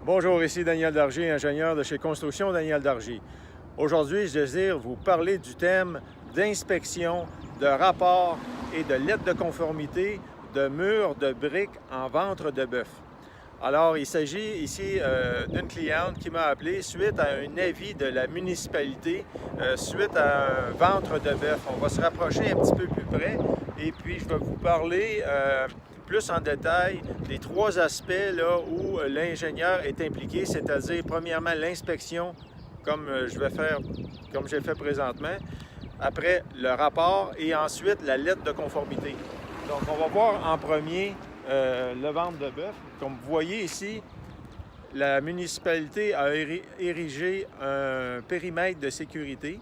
Bonjour, ici Daniel Dargy, ingénieur de chez Construction Daniel Dargy. Aujourd'hui, je désire vous parler du thème d'inspection, de rapport et de lettres de conformité de murs de briques en ventre de bœuf. Alors, il s'agit ici d'une cliente qui m'a appelé suite à un avis de la municipalité, suite à un ventre de bœuf. On va se rapprocher un petit peu plus près et puis je vais vous parler plus en détail des trois aspects là, où l'ingénieur est impliqué, c'est-à-dire premièrement l'inspection, comme j'ai fait présentement, après le rapport et ensuite la lettre de conformité. Donc on va voir en premier le ventre de bœuf. Comme vous voyez ici, la municipalité a érigé un périmètre de sécurité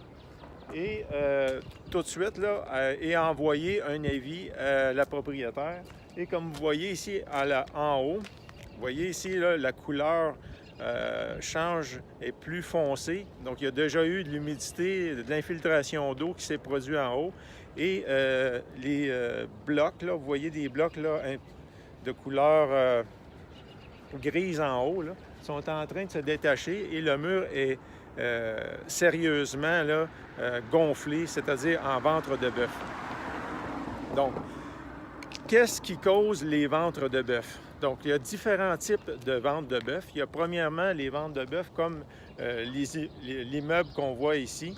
et tout de suite là, est envoyé un avis à la propriétaire. Et comme vous voyez ici en haut, vous voyez ici là, la couleur change, est plus foncée. Donc il y a déjà eu de l'humidité, de l'infiltration d'eau qui s'est produite en haut. Et les blocs, là, vous voyez des blocs là, de couleur grise en haut, là, sont en train de se détacher et le mur est sérieusement là, gonflé, c'est-à-dire en ventre de bœuf. Donc, qu'est-ce qui cause les ventres de bœuf? Donc, il y a différents types de ventres de bœuf. Il y a premièrement les ventres de bœuf comme l'immeuble qu'on voit ici.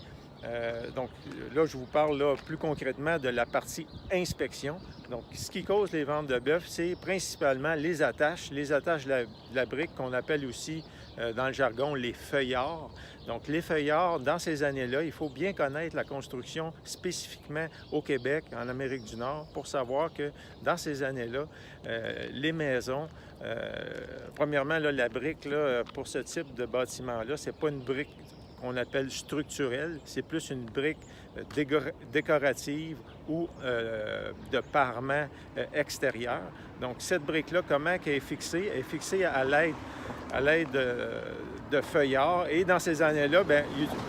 Donc là, je vous parle là, plus concrètement de la partie inspection. Donc, ce qui cause les ventres de bœuf, c'est principalement les attaches de la brique qu'on appelle aussi dans le jargon les feuillards. Donc, les feuillards, dans ces années-là, il faut bien connaître la construction spécifiquement au Québec, en Amérique du Nord, pour savoir que dans ces années-là, les maisons, premièrement, là, la brique, là, pour ce type de bâtiment-là, c'est pas une brique qu'on appelle structurelle, c'est plus une brique décorative ou de parement extérieur. Donc, cette brique-là, comment elle est fixée? Elle est fixée à l'aide de feuillards. Et dans ces années-là, bien,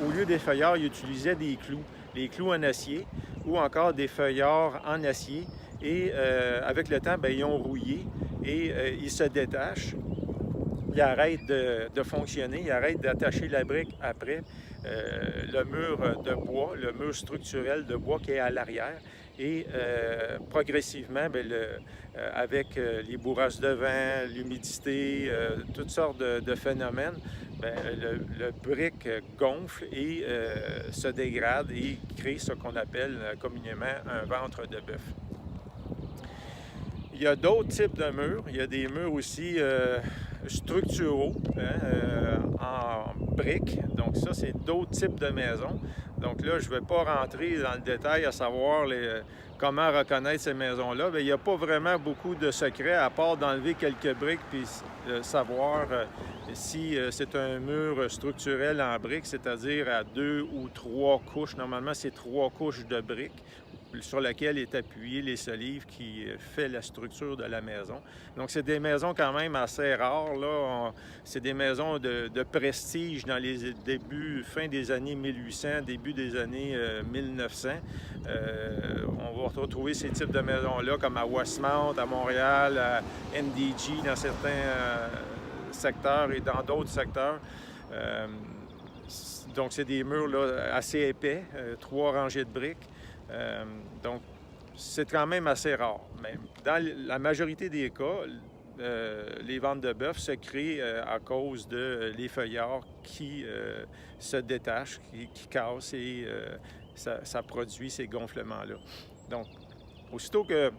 au lieu des feuillards, ils utilisaient des clous, les clous en acier ou encore des feuillards en acier. Et avec le temps, bien, ils ont rouillé et ils se détachent. Il arrête de fonctionner, il arrête d'attacher la brique après le mur de bois, le mur structurel de bois qui est à l'arrière. Et progressivement, bien, avec les bourrasques de vent, l'humidité, toutes sortes de phénomènes, bien, le brique gonfle et se dégrade et crée ce qu'on appelle communément un ventre de bœuf. Il y a d'autres types de murs. Il y a des murs aussi structuraux en briques. Donc ça, c'est d'autres types de maisons. Donc là, je ne vais pas rentrer dans le détail à savoir comment reconnaître ces maisons-là. Bien, il n'y a pas vraiment beaucoup de secrets à part d'enlever quelques briques puis savoir si c'est un mur structurel en briques, c'est-à-dire à 2 ou 3 couches. Normalement, c'est 3 couches de briques sur laquelle est appuyé les solives qui fait la structure de la maison. Donc, c'est des maisons quand même assez rares, là. C'est des maisons de prestige dans les débuts, fin des années 1800, début des années 1900. On va retrouver ces types de maisons-là comme à Westmount, à Montréal, à NDG dans certains secteurs et dans d'autres secteurs. Donc, c'est des murs là, assez épais, 3 rangées de briques. Donc, c'est quand même assez rare. Mais dans la majorité des cas, les ventres de bœuf se créent à cause de les feuillards qui se détachent, qui cassent et ça produit ces gonflements-là. Donc, aussitôt que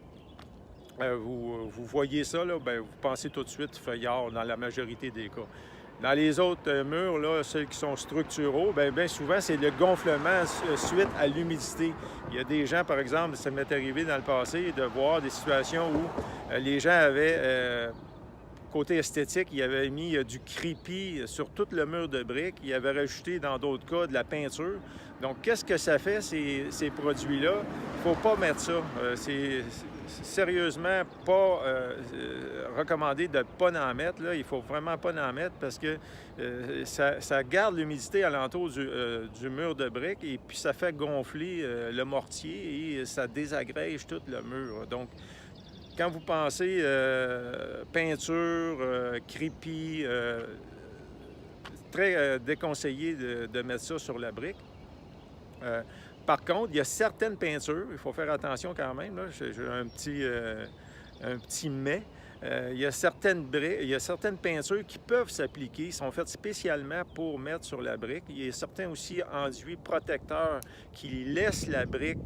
vous voyez ça, là, bien, vous pensez tout de suite feuillard dans la majorité des cas. Dans les autres murs, là, ceux qui sont structuraux, bien souvent, c'est le gonflement suite à l'humidité. Il y a des gens, par exemple, ça m'est arrivé dans le passé de voir des situations où les gens avaient, côté esthétique, ils avaient mis du crépi sur tout le mur de briques. Ils avaient rajouté, dans d'autres cas, de la peinture. Donc, qu'est-ce que ça fait, ces produits-là? Il ne faut pas mettre ça. C'est sérieusement pas recommandé de ne pas en mettre. Là. Il ne faut vraiment pas en mettre parce que ça garde l'humidité alentour du mur de briques et puis ça fait gonfler le mortier et ça désagrège tout le mur. Donc, Quand vous pensez peinture, crépi, très déconseillé de mettre ça sur la brique. Par contre, il y a certaines peintures, il faut faire attention quand même, là, j'ai un petit mais. Il y a certaines peintures qui peuvent s'appliquer, sont faites spécialement pour mettre sur la brique. Il y a certains aussi enduits protecteurs qui laissent la brique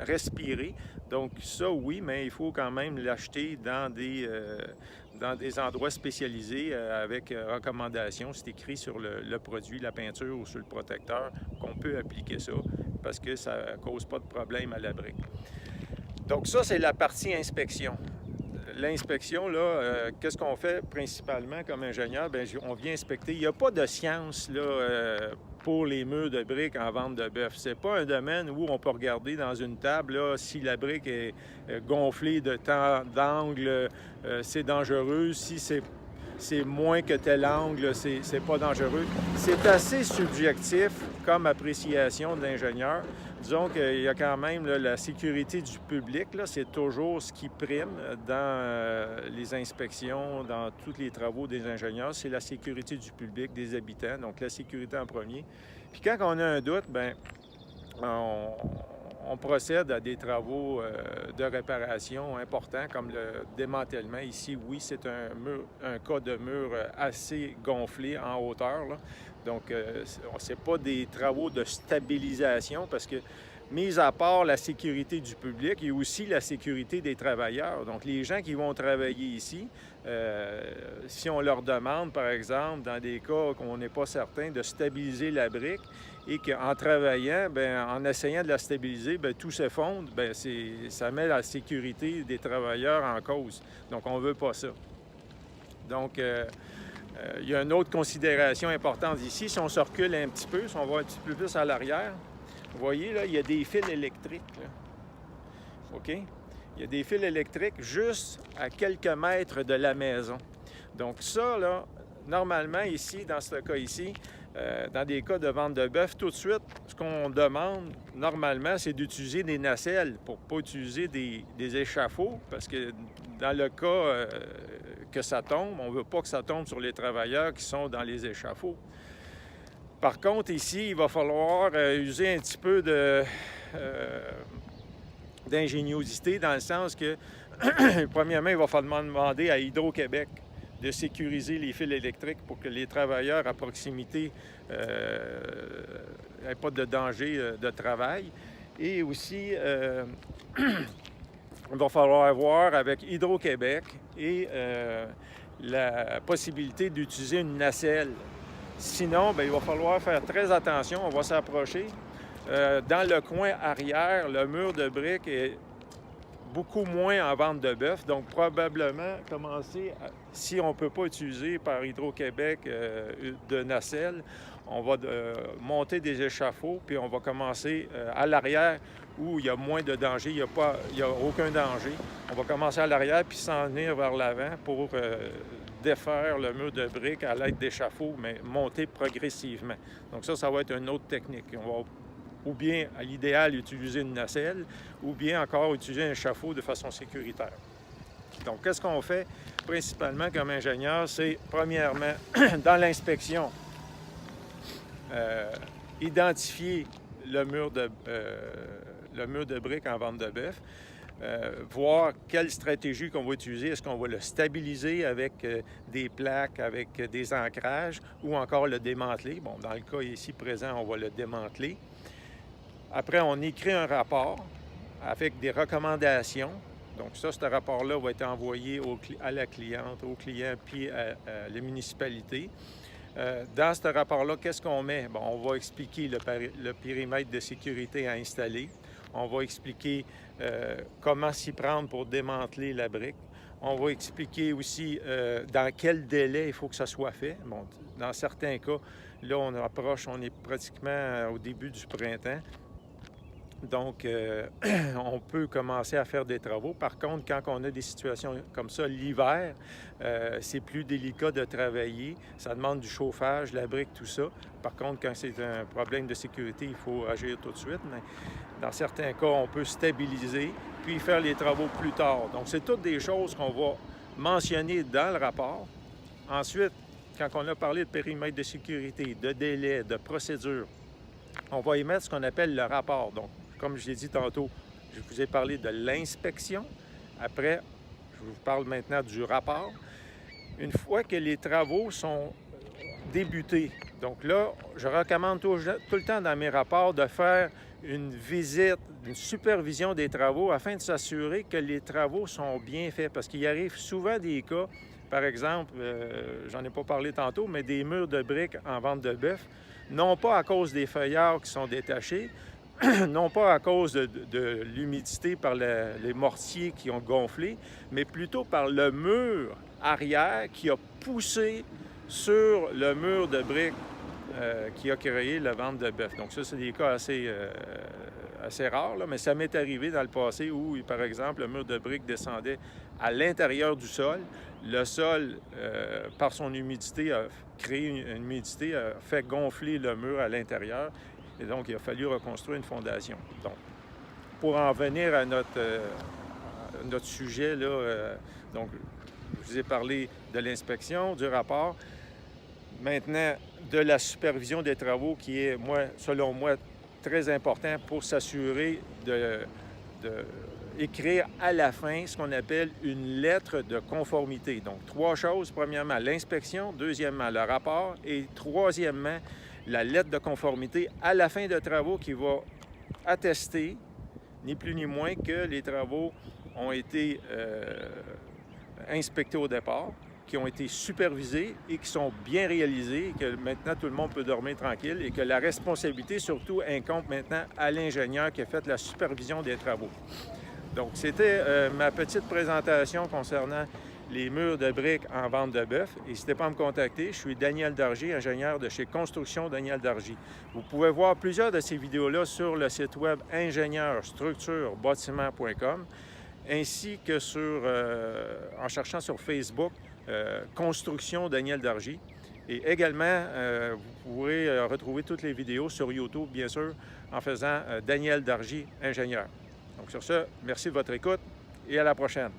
respirer. Donc ça, oui, mais il faut quand même l'acheter dans des endroits spécialisés avec recommandation. C'est écrit sur le produit, la peinture ou sur le protecteur qu'on peut appliquer ça parce que ça ne cause pas de problème à la brique. Donc ça, c'est la partie inspection. L'inspection, là, qu'est-ce qu'on fait principalement comme ingénieur? Bien, on vient inspecter. Il n'y a pas de science là, pour les murs de briques en vente de bœuf. C'est pas un domaine où on peut regarder dans une table là, si la brique est gonflée de tant d'angles, c'est dangereux. Si c'est moins que tel angle, c'est pas dangereux. C'est assez subjectif comme appréciation de l'ingénieur. Disons qu'il y a quand même là, la sécurité du public, c'est toujours ce qui prime dans les inspections, dans tous les travaux des ingénieurs, c'est la sécurité du public, des habitants, donc la sécurité en premier. Puis quand on a un doute, bien, on procède à des travaux de réparation importants, comme le démantèlement. Ici, oui, c'est un cas de mur assez gonflé en hauteur, là. Donc, ce n'est pas des travaux de stabilisation parce que, mis à part la sécurité du public, il y a aussi la sécurité des travailleurs. Donc, les gens qui vont travailler ici, si on leur demande, par exemple, dans des cas qu'on n'est pas certain, de stabiliser la brique et qu'en travaillant, bien, en essayant de la stabiliser, bien, tout s'effondre, bien, ça met la sécurité des travailleurs en cause. Donc, on ne veut pas ça. Donc, il y a une autre considération importante ici. Si on se recule un petit peu, si on va un petit peu plus à l'arrière, vous voyez, là, il y a des fils électriques. Là. OK? Il y a des fils électriques juste à quelques mètres de la maison. Donc ça, là, normalement, ici, dans ce cas ici, dans des cas de vente de bœuf, tout de suite, ce qu'on demande, normalement, c'est d'utiliser des nacelles pour ne pas utiliser des échafauds, parce que dans le cas que ça tombe, on ne veut pas que ça tombe sur les travailleurs qui sont dans les échafauds. Par contre, ici, il va falloir user un petit peu d'ingéniosité dans le sens que, premièrement, il va falloir demander à Hydro-Québec de sécuriser les fils électriques pour que les travailleurs à proximité n'aient pas de danger de travail. Et aussi, il va falloir voir avec Hydro-Québec et la possibilité d'utiliser une nacelle. Sinon, bien, il va falloir faire très attention. On va s'approcher. Dans le coin arrière, le mur de briques est beaucoup moins en vente de bœuf. Donc, probablement, si on ne peut pas utiliser par Hydro-Québec de nacelle, on va monter des échafauds, puis on va commencer à l'arrière où il y a moins de danger, il n'y a aucun danger. On va commencer à l'arrière, puis s'en venir vers l'avant pour défaire le mur de briques à l'aide d'échafauds, mais monter progressivement. Donc ça va être une autre technique. On va ou bien, à l'idéal, utiliser une nacelle, ou bien encore utiliser un échafaud de façon sécuritaire. Donc, qu'est-ce qu'on fait principalement comme ingénieur? C'est, premièrement, dans l'inspection, identifier le mur de briques en vente de bœuf, voir quelle stratégie qu'on va utiliser. Est-ce qu'on va le stabiliser avec des plaques, avec des ancrages, ou encore le démanteler? Bon, dans le cas ici présent, on va le démanteler. Après, on écrit un rapport avec des recommandations. Donc ça, ce rapport-là va être envoyé à la cliente, au client, puis à la municipalité. Dans ce rapport-là, qu'est-ce qu'on met? Bon, on va expliquer le périmètre de sécurité à installer. On va expliquer comment s'y prendre pour démanteler la brique. On va expliquer aussi dans quel délai il faut que ça soit fait. Bon, dans certains cas, là, on est pratiquement au début du printemps. Donc, on peut commencer à faire des travaux. Par contre, quand on a des situations comme ça, l'hiver, c'est plus délicat de travailler. Ça demande du chauffage, la brique, tout ça. Par contre, quand c'est un problème de sécurité, il faut agir tout de suite. Mais dans certains cas, on peut stabiliser puis faire les travaux plus tard. Donc, c'est toutes des choses qu'on va mentionner dans le rapport. Ensuite, quand on a parlé de périmètre de sécurité, de délai, de procédure, on va émettre ce qu'on appelle le rapport. Donc, comme je l'ai dit tantôt, je vous ai parlé de l'inspection. Après, je vous parle maintenant du rapport. Une fois que les travaux sont débutés, donc là, je recommande tout le temps dans mes rapports de faire une visite, une supervision des travaux afin de s'assurer que les travaux sont bien faits. Parce qu'il arrive souvent des cas, par exemple, j'en ai pas parlé tantôt, mais des murs de briques en vente de bœuf, non pas à cause des feuillards qui sont détachés, non pas à cause de l'humidité par les mortiers qui ont gonflé, mais plutôt par le mur arrière qui a poussé sur le mur de briques qui a créé la vente de bœuf. Donc ça, c'est des cas assez rares, là, mais ça m'est arrivé dans le passé où, par exemple, le mur de briques descendait à l'intérieur du sol. Le sol, par son humidité, a créé une humidité, a fait gonfler le mur à l'intérieur. Et donc, il a fallu reconstruire une fondation. Donc, pour en venir à notre sujet, là, donc, je vous ai parlé de l'inspection, du rapport. Maintenant, de la supervision des travaux qui est, selon moi, très important pour s'assurer d'écrire à la fin ce qu'on appelle une lettre de conformité. Donc, 3 choses. Premièrement, l'inspection. Deuxièmement, le rapport. Et troisièmement, la lettre de conformité à la fin de travaux qui va attester, ni plus ni moins, que les travaux ont été inspectés au départ, qui ont été supervisés et qui sont bien réalisés, et que maintenant tout le monde peut dormir tranquille et que la responsabilité surtout incombe maintenant à l'ingénieur qui a fait la supervision des travaux. Donc, c'était ma petite présentation concernant les murs de briques en vente de bœuf. N'hésitez pas à me contacter. Je suis Daniel Dargy, ingénieur de chez Construction Daniel Dargy. Vous pouvez voir plusieurs de ces vidéos-là sur le site web ingénieurstructurebâtiment.com ainsi que en cherchant sur Facebook Construction Daniel Dargy. Et également, vous pourrez retrouver toutes les vidéos sur YouTube, bien sûr, en faisant Daniel Dargy, ingénieur. Donc sur ce, merci de votre écoute et à la prochaine.